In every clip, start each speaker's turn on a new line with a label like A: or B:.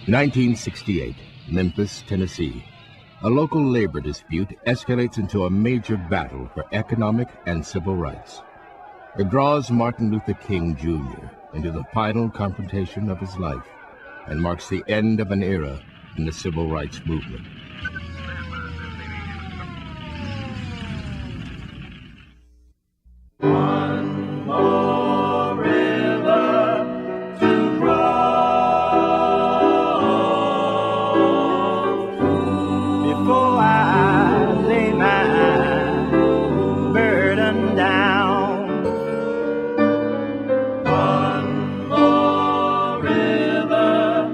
A: 1968, Memphis, Tennessee. A local labor dispute escalates into a major battle for economic and civil rights. It draws Martin Luther King Jr. into the final confrontation of his life and marks the end of an era in the civil rights movement.
B: One more river to cross before I lay my burden down. One more river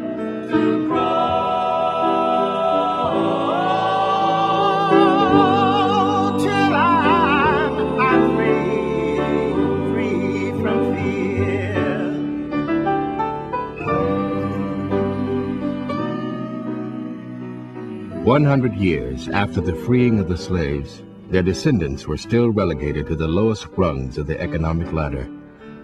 B: to cross till I'm free from fear.
A: 100 years after the freeing of the slaves, their descendants were still relegated to the lowest rungs of the economic ladder.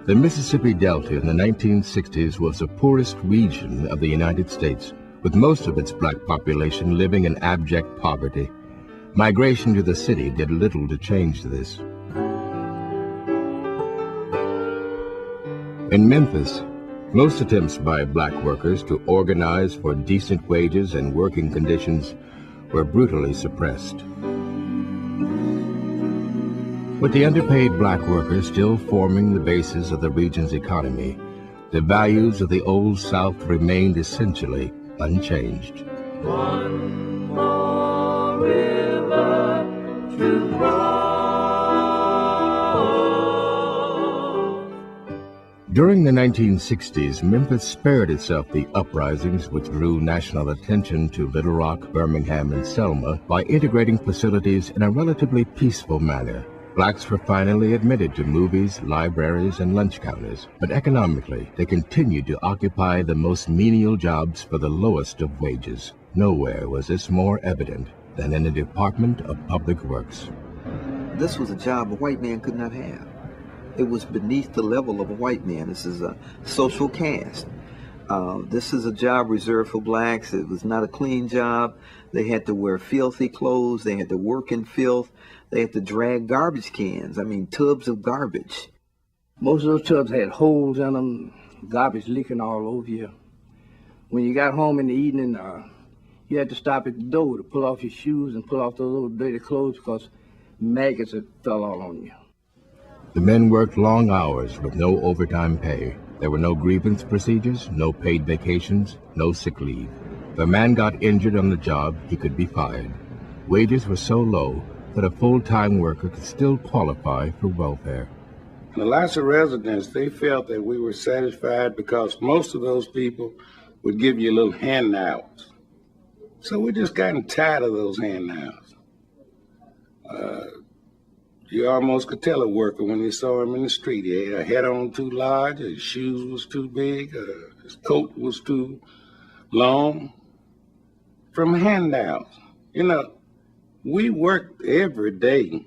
A: The Mississippi Delta in the 1960s was the poorest region of the United States, with most of its black population living in abject poverty. Migration to the city did little to change this. In Memphis, most attempts by black workers to organize for decent wages and working conditions were brutally suppressed. With the underpaid black workers still forming the basis of the region's economy, the values of the Old South remained essentially unchanged.
B: One more river to cross.
A: During the 1960s, Memphis spared itself the uprisings which drew national attention to Little Rock, Birmingham, and Selma by integrating facilities in a relatively peaceful manner. Blacks were finally admitted to movies, libraries, and lunch counters, but economically, they continued to occupy the most menial jobs for the lowest of wages. Nowhere was this more evident than in the Department of Public Works.
C: This was a job a white man could not have. It was beneath the level of a white man. This is a social caste. This is a job reserved for blacks. It was not a clean job. They had to wear filthy clothes. They had to work in filth. They had to drag garbage cans. I mean, tubs of garbage.
D: Most of those tubs had holes in them, garbage leaking all over you. When you got home in the evening, you had to stop at the door to pull off your shoes and pull off those little dirty clothes because maggots had fell all on you.
A: The men worked long hours with no overtime pay. There were no grievance procedures, no paid vacations, no sick leave. If a man got injured on the job, he could be fired. Wages were so low that a full-time worker could still qualify for welfare.
E: The lots of residents, they felt that we were satisfied because most of those people would give you little handouts. So we just gotten tired of those handouts. You almost could tell a worker when you saw him in the street. He had a head on too large, his shoes was too big, his coat was too long. From handouts. You know, we worked every day,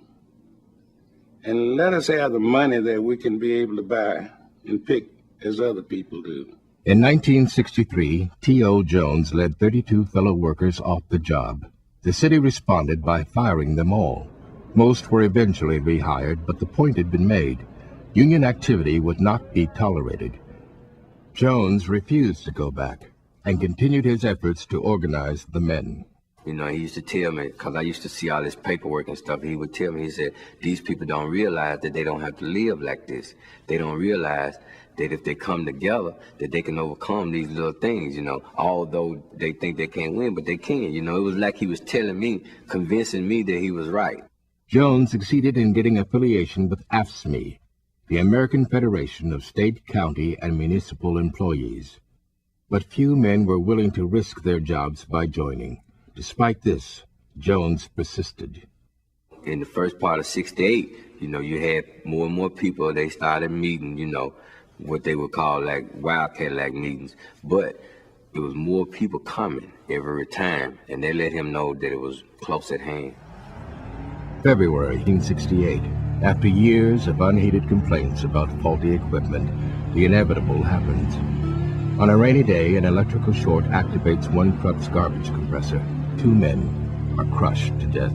E: and let us have the money that we can be able to buy and pick as other people do.
A: In 1963, T.O. Jones led 32 fellow workers off the job. The city responded by firing them all. Most were eventually rehired, but the point had been made. Union activity would not be tolerated. Jones refused to go back and continued his efforts to organize the men.
F: You know, he used to tell me, because I used to see all this paperwork and stuff, he would tell me, he said, these people don't realize that they don't have to live like this. They don't realize that if they come together, that they can overcome these little things, you know, although they think they can't win, but they can. You know, it was like he was telling me, convincing me that he was right.
A: Jones succeeded in getting affiliation with AFSCME, the American Federation of State, County, and Municipal Employees. But few men were willing to risk their jobs by joining. Despite this, Jones persisted.
F: In the first part of '68, you know, you had more and more people, they started meeting, you know, what they would call like Wildcat-like meetings. But it was more people coming every time, and they let him know that it was close at hand.
A: February 1968, after years of unheeded complaints about faulty equipment, the inevitable happened. On a rainy day, an electrical short activates one truck's garbage compressor. 2 men are crushed to death.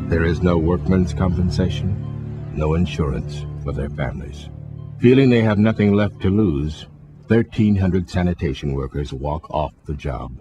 A: There is no workman's compensation, no insurance for their families. Feeling they have nothing left to lose, 1,300 sanitation workers walk off the job.